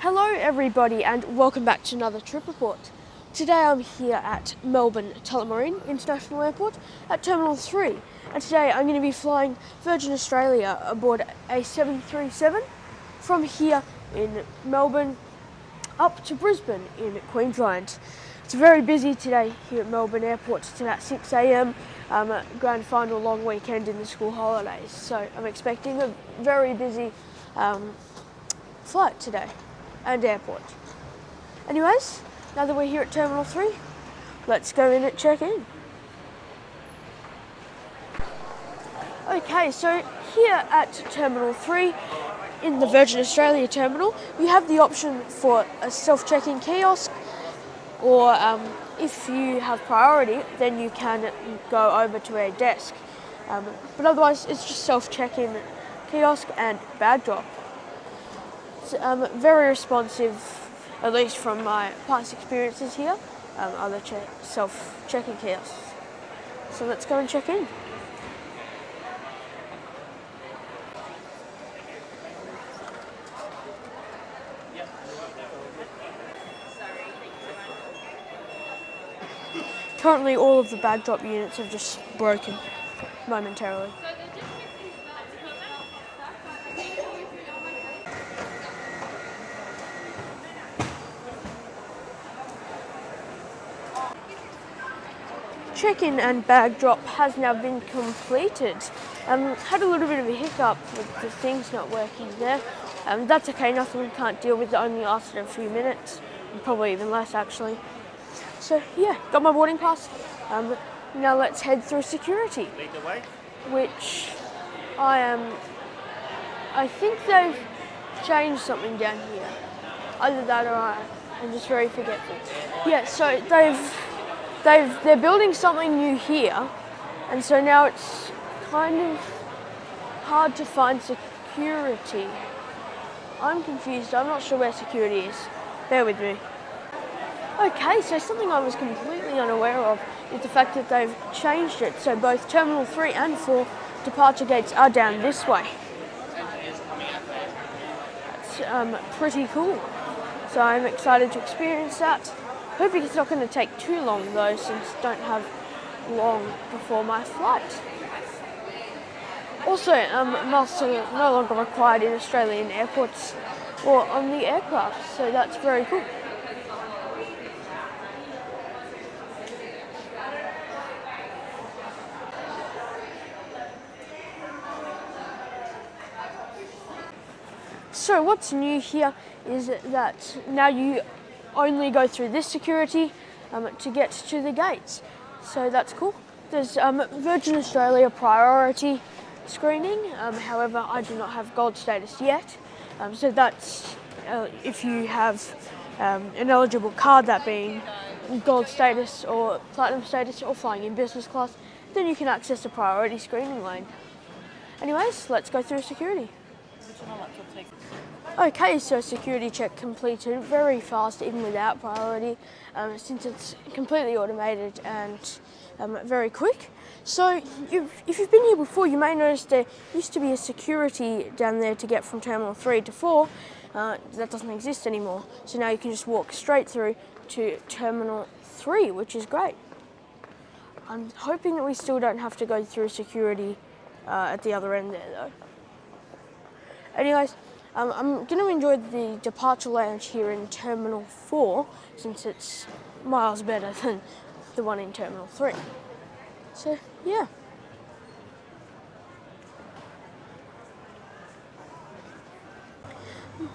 Hello everybody and welcome back to another trip report. Today I'm here at Melbourne Tullamarine International Airport at Terminal 3 and today I'm going to be flying Virgin Australia aboard a 737 from here in Melbourne up to Brisbane in Queensland. It's very busy today here at Melbourne Airport. It's at 6 a.m, grand final long weekend in the school holidays, so I'm expecting a very busy flight today and airport. Anyways, now that we're here at Terminal 3, let's go in and check in. Okay, so here at Terminal 3 in the Virgin Australia terminal, you have the option for a self-check-in kiosk, or if you have priority, then you can go over to a desk. But otherwise, it's just self-check-in kiosk and bag drop. Very responsive, at least from my past experiences here, other self-check-in kiosks. So let's go and check in. Currently all of the bag drop units have just broken momentarily. Check-in and bag drop has now been completed. Had a little bit of a hiccup with the things not working there. That's okay, nothing we can't deal with, it only lasted a few minutes, probably even less actually. So yeah, got my boarding pass. Now let's head through security, which I think they've changed something down here. Either that or I'm just very forgetful. Yeah, so they're building something new here, and so now it's kind of hard to find security. I'm confused, I'm not sure where security is. Bear with me. Okay, so something I was completely unaware of is the fact that they've changed it, so both Terminal 3 and 4 departure gates are down this way. That's pretty cool. So I'm excited to experience that. Hoping it's not going to take too long though, since I don't have long before my flight. Also, masks are no longer required in Australian airports or on the aircraft, so that's very cool. So what's new here is that now you only go through this security to get to the gates. So that's cool. There's Virgin Australia priority screening. However, I do not have gold status yet. So that's if you have an eligible card, that being gold status or platinum status or flying in business class, then you can access the priority screening lane. Anyways, let's go through security. Okay, so security check completed very fast, even without priority, since it's completely automated and very quick. So if you've been here before, you may notice there used to be a security down there to get from Terminal 3 to 4. That doesn't exist anymore. So now you can just walk straight through to Terminal 3, which is great. I'm hoping that we still don't have to go through security at the other end there though. Anyways, I'm going to enjoy the departure lounge here in Terminal 4 since it's miles better than the one in Terminal 3. So, yeah.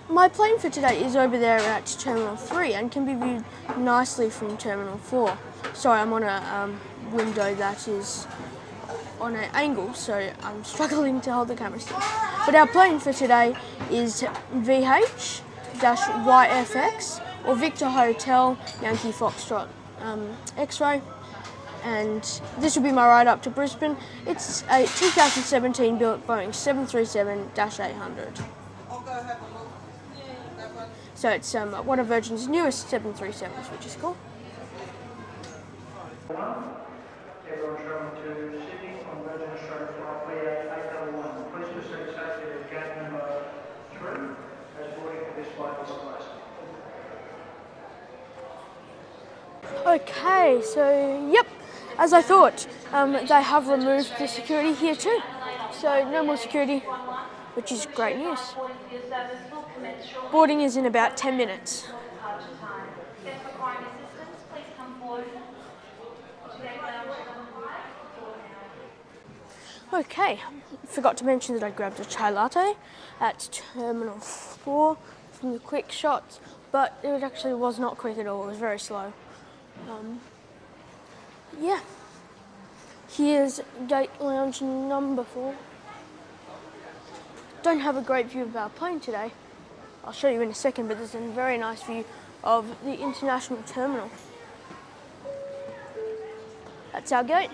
My plane for today is over there at Terminal 3 and can be viewed nicely from Terminal 4. Sorry, I'm on a window that is on an angle, so I'm struggling to hold the camera still. But our plane for today is VH-YFX or Victor Hotel Yankee Foxtrot X-ray, and this will be my ride up to Brisbane. It's a 2017 built Boeing 737-800. So it's one of Virgin's newest 737s, which is cool. Everyone travelling to Sydney on Virgin Australia flight VH-YFX. Please proceed safely to gate number 3 as boarding for this flight is closed. Okay, so yep, as I thought, they have removed the security here too. So no more security, which is great news. Boarding is in about 10 minutes. Okay, forgot to mention that I grabbed a chai latte at Terminal 4 from the quick shots, but it actually was not quick at all, it was very slow. Yeah, here's gate lounge number 4. Don't have a great view of our plane today. I'll show you in a second, but there's a very nice view of the international terminal. That's our gate.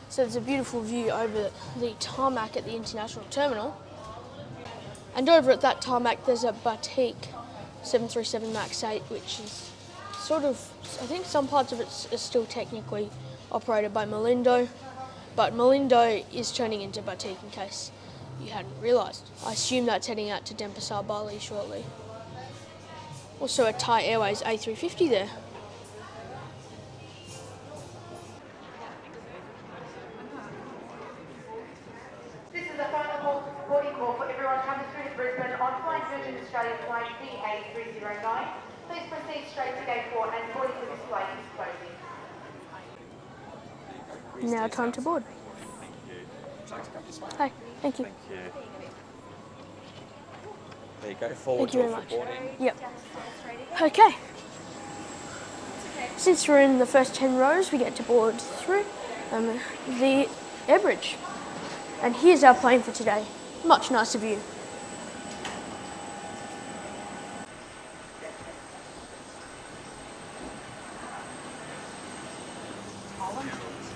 So there's a beautiful view over the tarmac at the international terminal. And over at that tarmac there's a Batik 737 MAX 8, which is sort of, I think some parts of it are still technically operated by Malindo, but Malindo is turning into Batik in case you hadn't realised. I assume that's heading out to Denpasar, Bali shortly. Also a Thai Airways A350 there. This is a final boarding call for everyone coming through to Brisbane on flight Virgin Australia flight VH-309. Please proceed straight to gate 4 and boarding for this flight is closing. Now time to board. Hi, thank you. There you go, forward Thank you door very for much. boarding. Yep. Okay. Since we're in the first 10 rows, we get to board through the air bridge. And here's our plane for today. Much nicer view.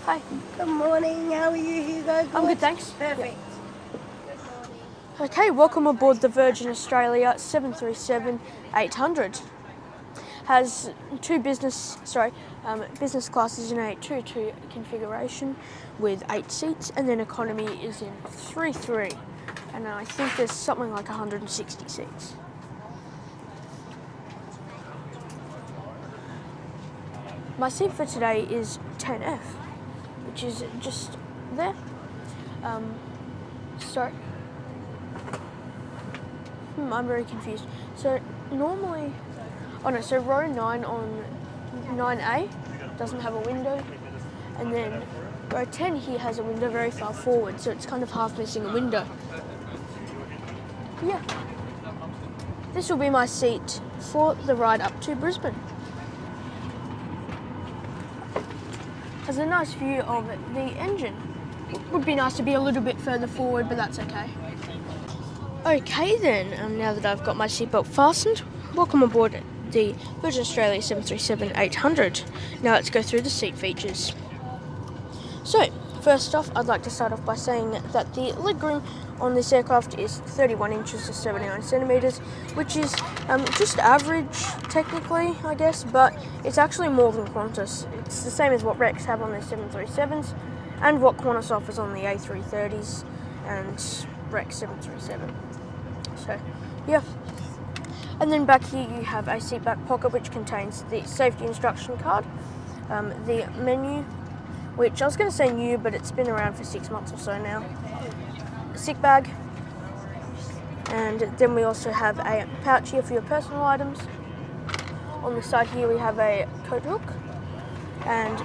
Hi. Good morning, how are you, Hugo? I'm good, thanks. Perfect. Okay, welcome aboard the Virgin Australia 737-800. Has business classes in a 2-2 configuration with 8 seats, and then economy is in 3-3, and I think there's something like 160 seats. My seat for today is 10F, which is just there. I'm very confused. So normally, so row 9 on 9A doesn't have a window, and then row 10 here has a window very far forward, so it's kind of half missing a window. Yeah, this will be my seat for the ride up to Brisbane. Has a nice view of the engine. Would be nice to be a little bit further forward, but that's okay. Okay then, now that I've got my seatbelt fastened, welcome aboard the Virgin Australia 737-800. Now let's go through the seat features. So, first off, I'd like to start off by saying that the legroom on this aircraft is 31 inches to 79 centimetres, which is just average technically, I guess, but it's actually more than Qantas. It's the same as what Rex have on their 737s and what Qantas offers on the A330s and Rex 737. So, yeah. And then back here you have a seat back pocket which contains the safety instruction card, the menu, which I was going to say new, but it's been around for 6 months or so now, a sick bag, and then we also have a pouch here for your personal items. On the side here we have a coat hook, and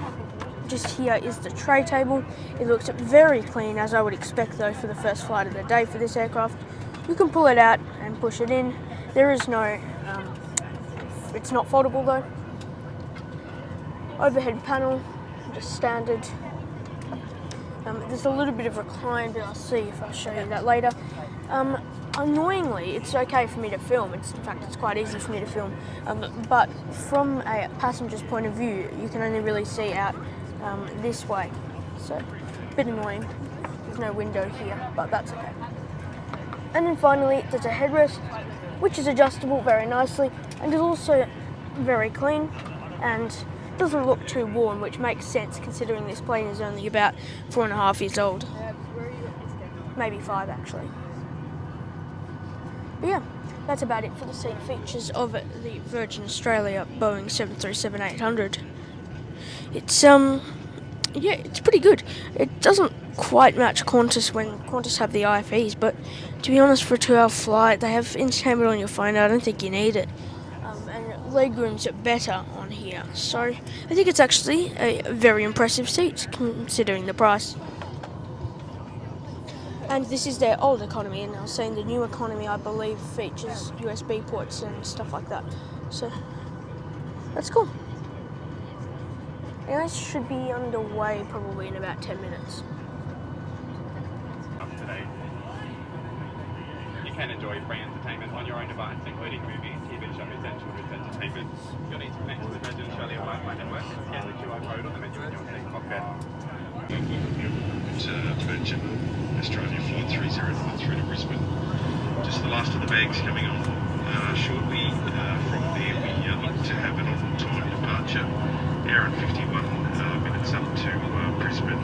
just here is the tray table. It looks very clean, as I would expect though for the first flight of the day for this aircraft. You can pull it out and push it in. There is no, it's not foldable though. Overhead panel, just standard. There's a little bit of recline, but I'll see if I show you that later. Annoyingly, it's okay for me to film. In fact, it's quite easy for me to film. But from a passenger's point of view, you can only really see out this way. So, a bit annoying. There's no window here, but that's okay. And then finally, there's a headrest, which is adjustable very nicely, and is also very clean, and doesn't look too worn, which makes sense considering this plane is only about 4.5 years old. Maybe 5 actually. But yeah, that's about it for the seat features of the Virgin Australia Boeing 737-800. It's yeah, it's pretty good. It doesn't quite match Qantas when Qantas have the IFEs, but to be honest, for a 2-hour flight, they have entertainment on your phone. I don't think you need it. And legroom's better on here, so I think it's actually a very impressive seat considering the price. And this is their old economy, and I was saying the new economy, I believe, features USB ports and stuff like that. So that's cool. Anyways, should be underway probably in about 10 minutes. Today. You can enjoy free entertainment on your own device, including movies, TV shows, and children's entertainment. You'll need to connect to the Virgin Australia Wi-Fi network and scan the QR code on the menu in your seat cockpit. Virgin Australia Flight 3093 to Brisbane. Just the last of the bags coming on shortly. From there we look to have an on-time departure, hour and 51 minutes up to Brisbane.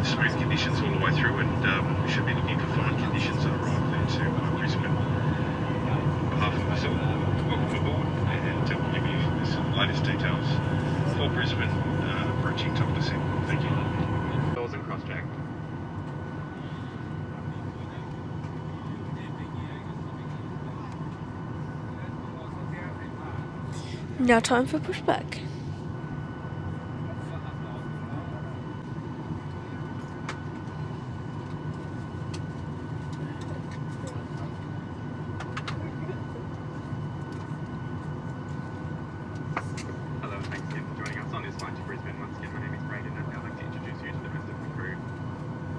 Smooth conditions all the way through, and we should be looking for fine conditions on arrival into Brisbane. On behalf of us all, welcome aboard, and we'll give you the latest details for Brisbane approaching top of December. Thank you. Doors and cross-check. Now time for pushback. Hello, thanks again for joining us on this flight to Brisbane. Once again, my name is Braden, and I'd like to introduce you to the rest of the crew.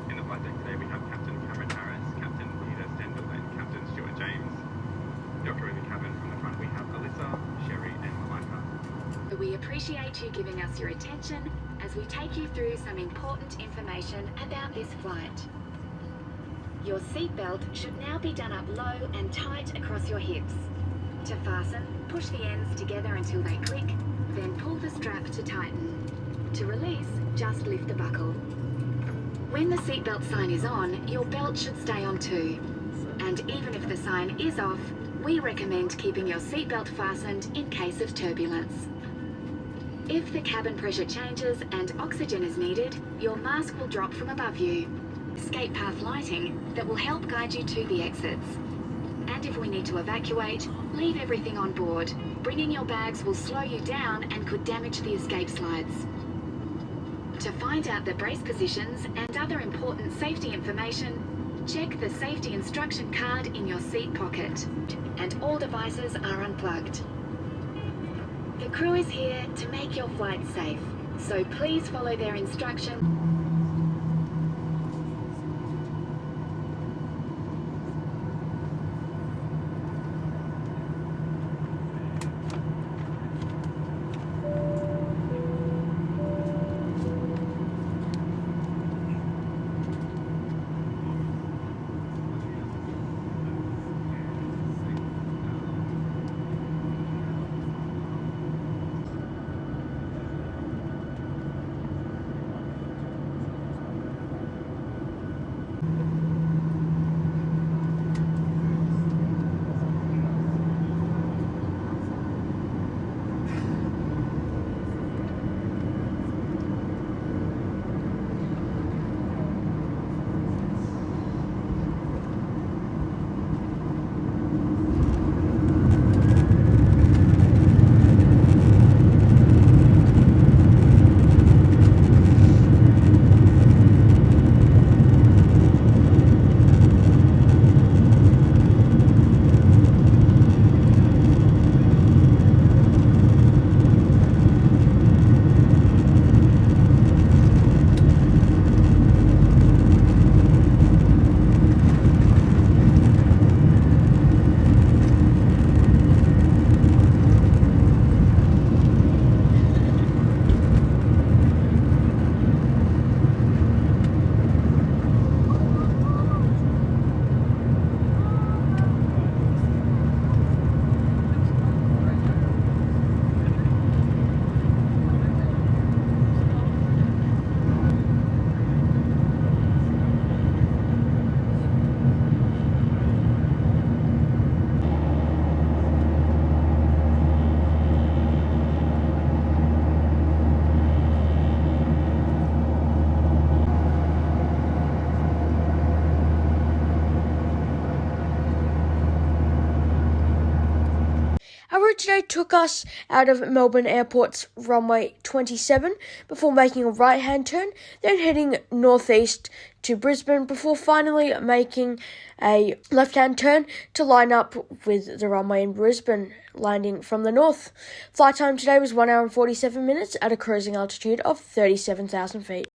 In the flight deck today, we have Captain Cameron Harris, Captain Peter Stenville, and Captain Stuart James. Your crew in the cabin from the front, we have Alyssa, Sherry, and Malika. We appreciate you giving us your attention as we take you through some important information about this flight. Your seatbelt should now be done up low and tight across your hips. To fasten, push the ends together until they click, then pull the strap to tighten. To release, just lift the buckle. When the seatbelt sign is on, your belt should stay on too. And even if the sign is off, we recommend keeping your seatbelt fastened in case of turbulence. If the cabin pressure changes and oxygen is needed, your mask will drop from above you. Escape path lighting that will help guide you to the exits. And if we need to evacuate, leave everything on board. Bringing your bags will slow you down and could damage the escape slides. To find out the brace positions and other important safety information, check the safety instruction card in your seat pocket. And all devices are unplugged. The crew is here to make your flight safe, so please follow their instructions. flight today took us out of Melbourne Airport's runway 27 before making a right-hand turn, then heading northeast to Brisbane before finally making a left-hand turn to line up with the runway in Brisbane, landing from the north. Flight time today was 1 hour and 47 minutes at a cruising altitude of 37,000 feet.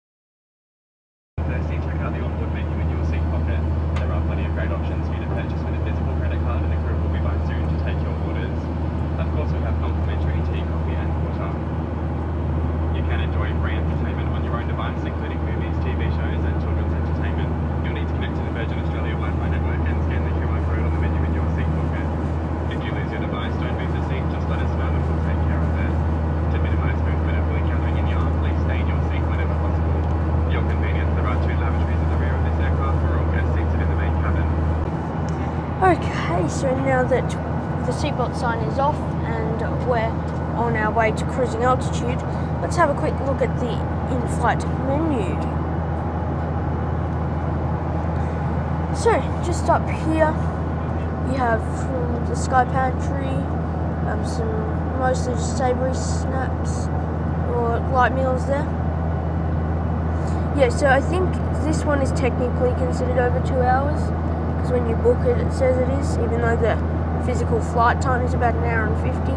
Firstly, check out the onboard menu in your seat pocket. There are plenty of great options for you to purchase with a physical credit card, and the crew will be by soon to take your orders. Of course, we have complimentary tea, coffee and water. You can enjoy free entertainment on your own device, including movies, TV shows and children's entertainment. You'll need to connect to the Virgin Australia Wi-Fi network and scan the QR code on the menu in your seat pocket. If you lose your device, don't lose the seat, just let us know and we'll take care of it. To minimise movement and fully gathering in your arm, please stay in your seat whenever possible. For your convenience, there are 2 lavatories at the rear of this aircraft for all guests seated in the main cabin. Okay, so now that the seatbelt sign is off and we're on our way to cruising altitude, let's have a quick look at the in-flight menu. So, just up here, you have from the Sky Pantry, some mostly just savoury snacks or light meals there. Yeah, so I think this one is technically considered over 2 hours, because when you book it, it says it is, even though the physical flight time is about 1 hour and 50.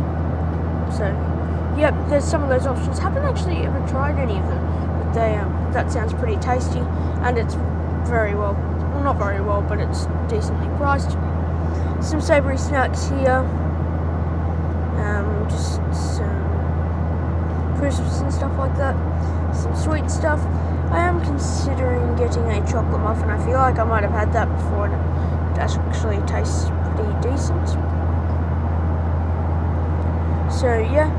So, yep, there's some of those options. Haven't actually ever tried any of them, but they that sounds pretty tasty, and it's very well, not very well, but it's decently priced. Some savoury snacks here, just some crisps and stuff like that. Some sweet stuff. I am considering getting a chocolate muffin. I feel like I might have had that before, and it actually tastes pretty decent. So yeah,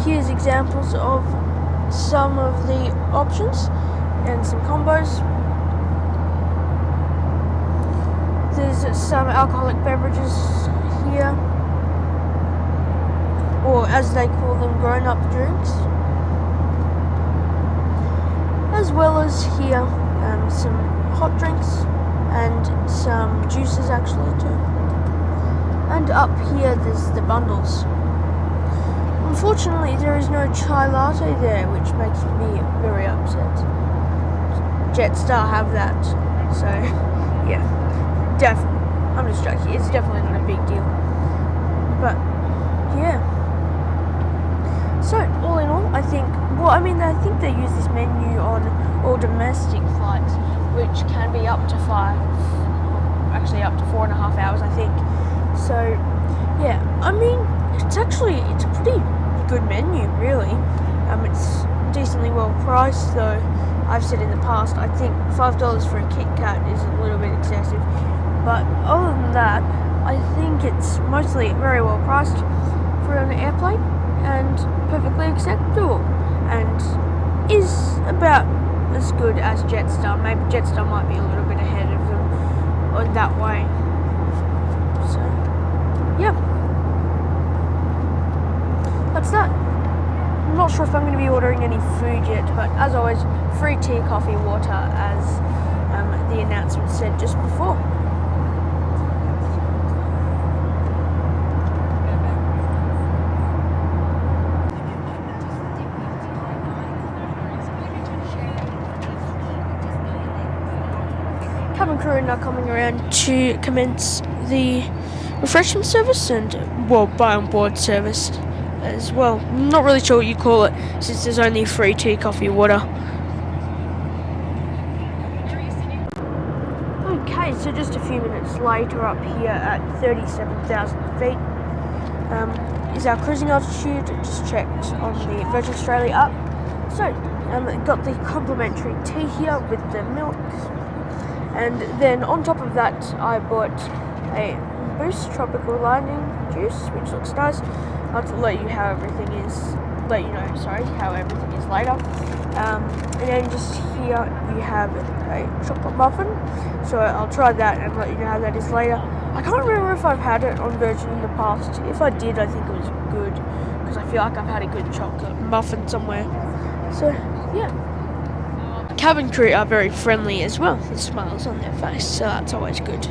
here's examples of some of the options and some combos. There's some alcoholic beverages here, or as they call them, grown-up drinks, as well as here some hot drinks and some juices actually too. And up here there's the bundles. Unfortunately, there is no chai latte there, which makes me very upset. Jetstar have that, so yeah, definitely. I'm just joking. It's definitely not a big deal, but yeah. So all in all, I think they use this menu on all domestic flights, which can be up to 4.5 hours, I think. So yeah, it's a pretty good menu, really. It's decently well priced, though. I've said in the past, I think $5 for a Kit Kat is a little bit excessive. But other than that, I think it's mostly very well priced for an airplane and perfectly acceptable, and is about as good as Jetstar. Maybe Jetstar might be a little bit ahead of them on that way. So yeah, that's that. I'm not sure if I'm going to be ordering any food yet, but as always, free tea, coffee, water, as the announcement said just before. Cabin crew are now coming around to commence the refreshment service and, buy on board service as well. I'm not really sure what you call it, since there's only free tea, coffee, water. Okay, so just a few minutes later, up here at 37,000 feet, is our cruising altitude. Just checked on the Virgin Australia app. So, got the complimentary tea here with the milk. And then on top of that, I bought a Boost Tropical Lightning juice, which looks nice. I'll let you know how everything is later. And then just here we have a chocolate muffin, so I'll try that and let you know how that is later. I can't remember if I've had it on Virgin in the past. If I did, I think it was good, because I feel like I've had a good chocolate muffin somewhere. So yeah. Cabin crew are very friendly as well, with smiles on their face, so that's always good.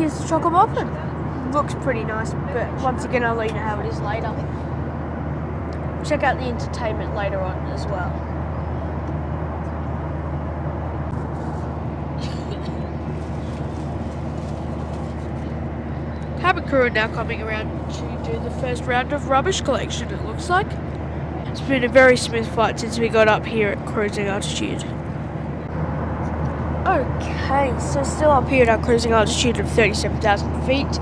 here's the chocolate muffin. Looks pretty nice, but once again I'll let you know how it is later. Check out the entertainment later on as well. Cabin crew are now coming around to do the first round of rubbish collection, it looks like. It's been a very smooth flight since we got up here at cruising altitude. Okay, so still up here at our cruising altitude of 37,000 feet,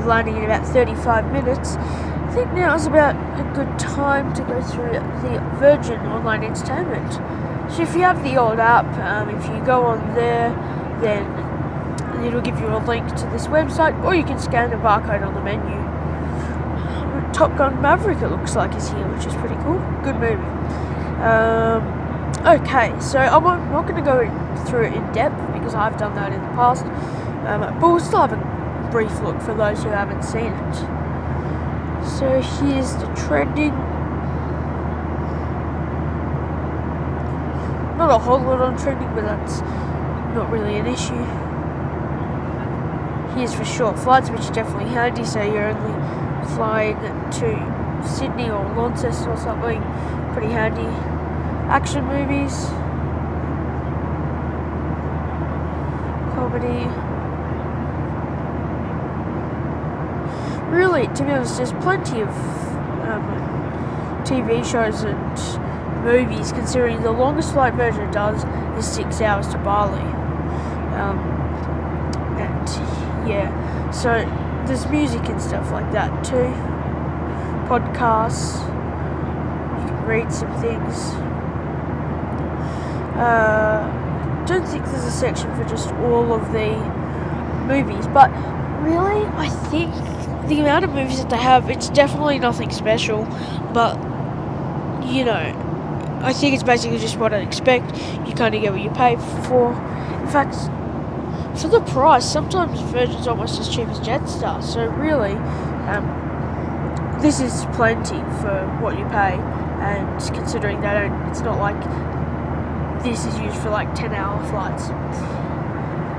landing in about 35 minutes. I think now is about a good time to go through the Virgin online entertainment. So if you have the old app, if you go on there, then it'll give you a link to this website, or you can scan the barcode on the menu. Top Gun Maverick, it looks like, is here, which is pretty cool. Good movie. Okay, so I'm not going to go through it in depth because I've done that in the past, but we'll still have a brief look for those who haven't seen it. So here's the trending. Not a whole lot on trending, but that's not really an issue. Here's for short flights, which is definitely handy, so you're only flying to Sydney or Launceston or something. Pretty handy. Action movies. Comedy. Really, to be honest, there's plenty of TV shows and movies, considering the longest flight Virgin does is 6 hours to Bali. And yeah, so there's music and stuff like that too. Podcasts. You can read some things. Don't think there's a section for just all of the movies, but really, I think the amount of movies that they have, it's definitely nothing special, but you know, I think it's basically just what I'd expect. You kind of get what you pay for. In fact, for the price, sometimes Virgin's almost as cheap as Jetstar, so really, this is plenty for what you pay, and considering that it's not like this is used for like 10-hour flights.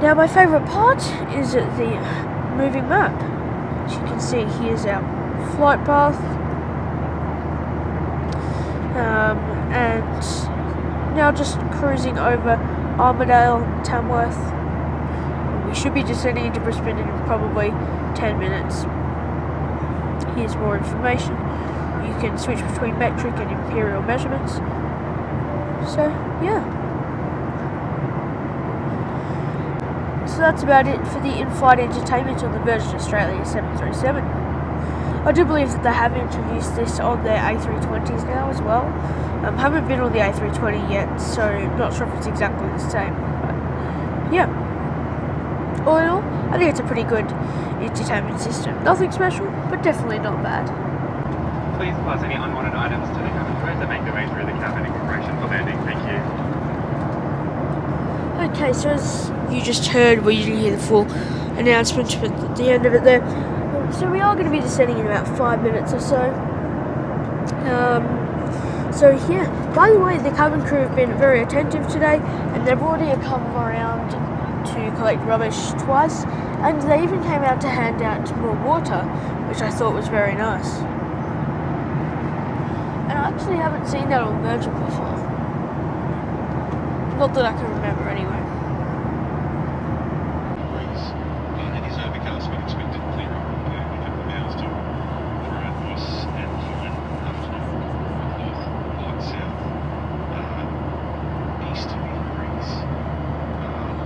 Now my favourite part is the moving map. As you can see, here's our flight path, and now just cruising over Armidale and Tamworth. We should be descending into Brisbane in probably 10 minutes. Here's more information. You can switch between metric and imperial measurements. So, yeah. So that's about it for the in-flight entertainment on the Virgin Australia 737. I do believe that they have introduced this on their A320s now as well. Haven't been on the A320 yet, so not sure if it's exactly the same. But yeah. All in all, I think it's a pretty good entertainment system. Nothing special, but definitely not bad. Please pass any unwanted items to the cabin crew that make their way through the cabin in preparation for landing. Thank you. Okay, so as you just heard, we didn't hear the full announcement at the end of it there. So we are going to be descending in about 5 minutes or so. So yeah, by the way, the cabin crew have been very attentive today, and they've already come around to collect rubbish twice, and they even came out to hand out more water, which I thought was very nice. And I actually haven't seen that on Virgin before. Not that I can remember anyway. It is overcast, but expected clear up with a couple of hours to around Ross and fine afternoon north, light south, east breeze,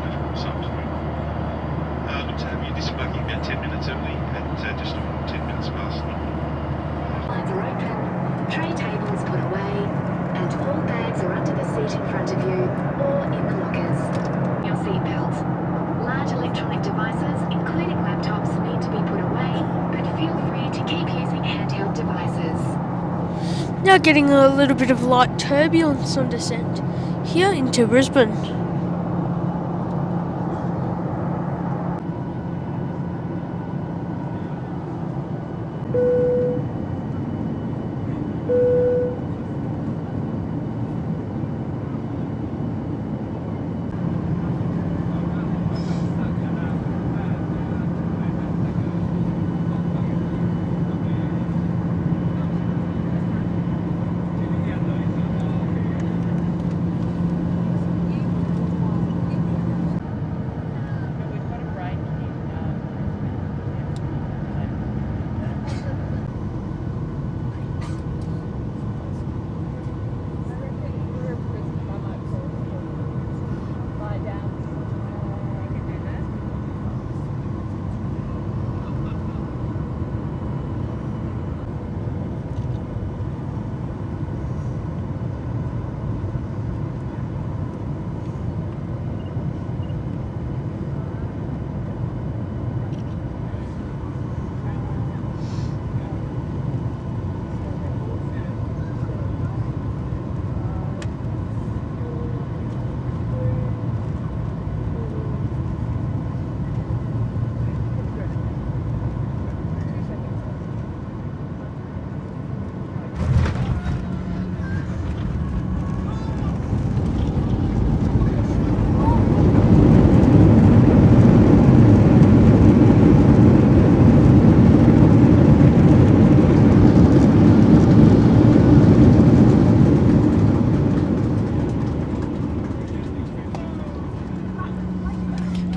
later on this afternoon. Look to have you disembarking about 10 minutes early at just 10 minutes past 9. Lines are open, tray tables put away, and all bags are under the seat in front of you or in the lockers. Your seatbelt. Large electronic devices, including laptops, need to be put away, but feel free to keep using handheld devices. Now getting a little bit of light turbulence on descent here into Brisbane.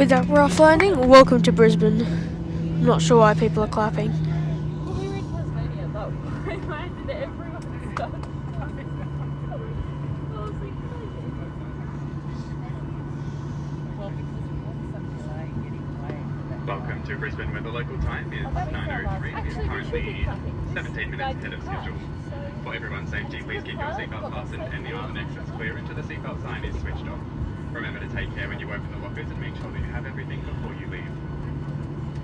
With that rough landing, welcome to Brisbane. I'm not sure why people are clapping. Welcome to Brisbane, where the local time is 9:03 and is currently 17 minutes ahead of schedule. For everyone's safety, please keep your seatbelt fastened and the island exits clear until the seatbelt sign is switched off. Remember to take care when you open the lockers and make sure that you have everything before you leave.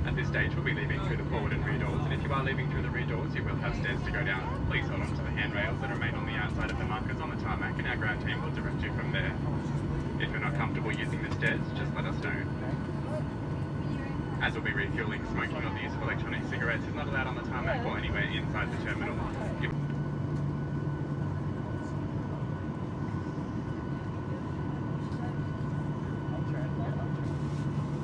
At this stage, we'll be leaving through the forward and rear doors, and if you are leaving through the rear doors, you will have stairs to go down. Please hold on to the handrails that remain on the outside of the markers on the tarmac, and our ground team will direct you from there. If you're not comfortable using the stairs, just let us know. As we'll be refueling, smoking or the use of electronic cigarettes is not allowed on the tarmac or anywhere inside the terminal.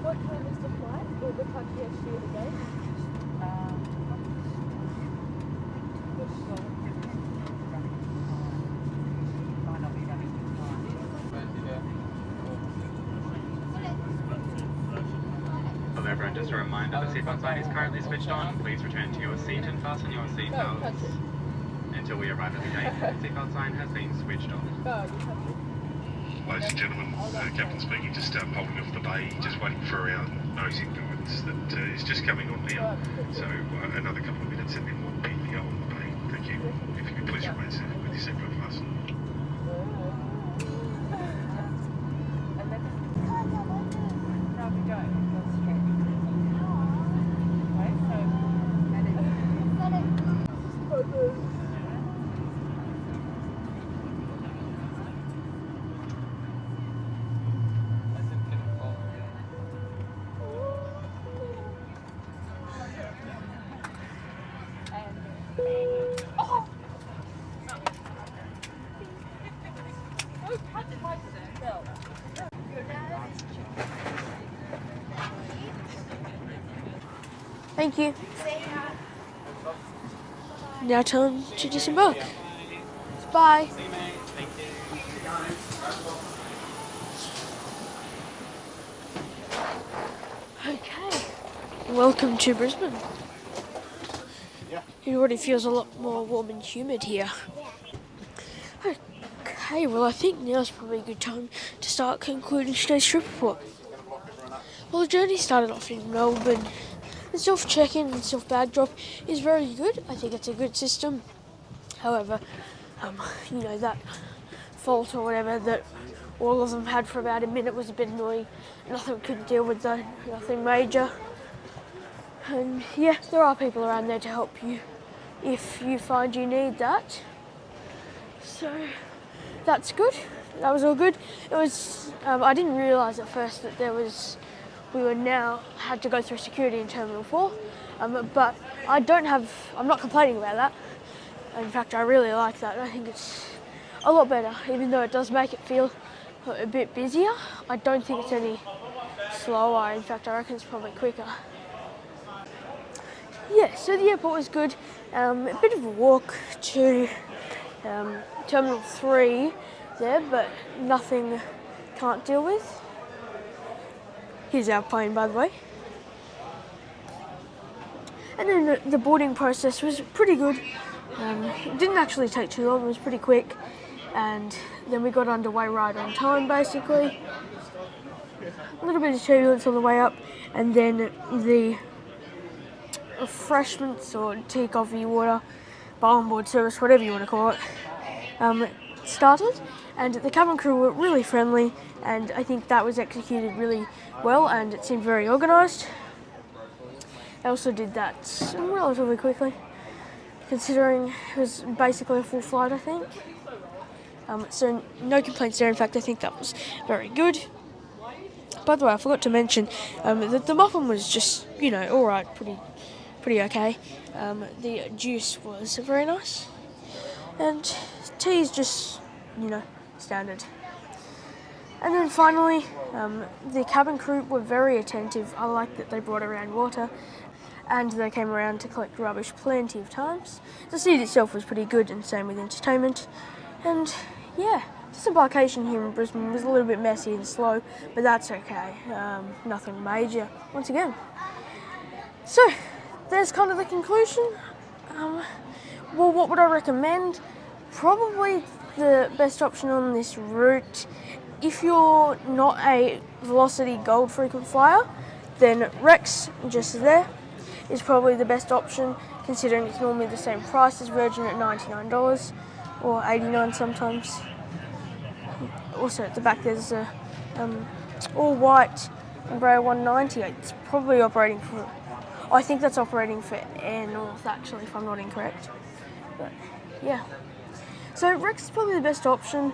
What time is the flight? Or the time you have to do it again? Hello everyone, just a reminder, the seatbelt sign is currently switched on. Please return to your seat and fasten your seatbelts until we arrive at the gate. The seatbelt sign has been switched off. Ladies and gentlemen, Captain speaking, just holding off the bay, just waiting for our nosing guidance that is just coming on now. So another couple of minutes and then we'll be on the bay. Thank you. If you could please remain seated with your seatbelt fastened. Thank you. Now time to disembark. Bye. Okay. Welcome to Brisbane. It already feels a lot more warm and humid here. Okay, well I think now's probably a good time to start concluding today's trip report. Well, the journey started off in Melbourne. The self-check-in and self-bag drop is very good. I think it's a good system. However, you know, that fault or whatever that all of them had for about a minute was a bit annoying. Nothing we could deal with though, nothing major. And yeah, there are people around there to help you if you find you need that. So that's good. That was all good. It was. I didn't realise at first that we were now had to go through security in Terminal 4, but I'm not complaining about that. In fact, I really like that. I think it's a lot better, even though it does make it feel a bit busier. I don't think it's any slower. In fact, I reckon it's probably quicker. Yeah, so the airport was good. A bit of a walk to Terminal 3 there, but nothing can't deal with. Here's our plane, by the way. And then the boarding process was pretty good. It didn't actually take too long, it was pretty quick. And then we got underway right on time, basically. A little bit of turbulence on the way up, and then the refreshments or tea, coffee, water, bar on board service, whatever you want to call it, started. And the cabin crew were really friendly, and I think that was executed really well, and it seemed very organised. I also did that relatively quickly, considering it was basically a full flight, I think. So no complaints there. In fact, I think that was very good. By the way, I forgot to mention that the muffin was just, you know, all right, pretty okay. The juice was very nice, and tea is just, you know, standard. And then finally, the cabin crew were very attentive. I like that they brought around water, and they came around to collect rubbish plenty of times. The seat itself was pretty good, and same with entertainment. And yeah, Disembarkation here in Brisbane was a little bit messy and slow, but that's okay. Nothing major, once again. So, there's kind of the conclusion. Well, what would I recommend? Probably the best option on this route, if you're not a Velocity Gold frequent flyer, then Rex, just there, is probably the best option, considering it's normally the same price as Virgin at $99 or $89 sometimes. Also at the back there's a all white Embraer 190. It's probably operating for, I think that's operating for Air North actually, if I'm not incorrect. But yeah, so Rex is probably the best option.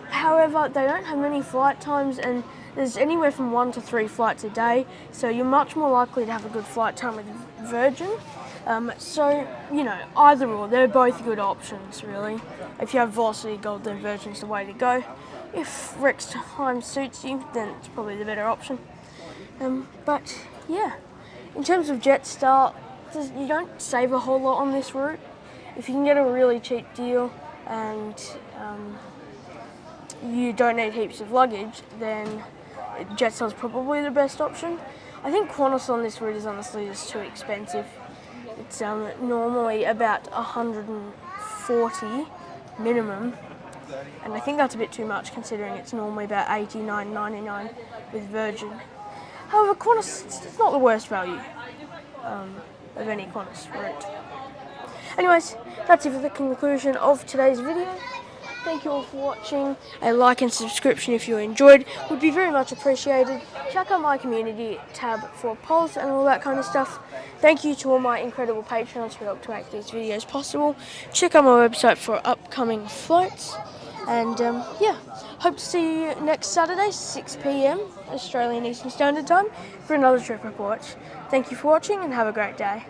However, they don't have many flight times, and there's anywhere from 1 to 3 flights a day, so you're much more likely to have a good flight time with Virgin. So, you know, either or, they're both good options, really. If you have Velocity Gold, then Virgin's the way to go. If Rex time suits you, then it's probably the better option. But, yeah, in terms of Jetstar, you don't save a whole lot on this route. If you can get a really cheap deal and you don't need heaps of luggage, then Jetstar's probably the best option. I think Qantas on this route is honestly just too expensive. It's normally about $140 minimum, and I think that's a bit too much considering it's normally about $89.99 with Virgin. However, Qantas, it's not the worst value of any Qantas route. Anyways, that's it for the conclusion of today's video. Thank you all for watching. A like and subscription if you enjoyed would be very much appreciated. Check out my community tab for polls and all that kind of stuff. Thank you to all my incredible patrons who help to make these videos possible. Check out my website for upcoming flights. And yeah, hope to see you next Saturday, 6 PM Australian Eastern Standard Time, for another trip report. Thank you for watching and have a great day.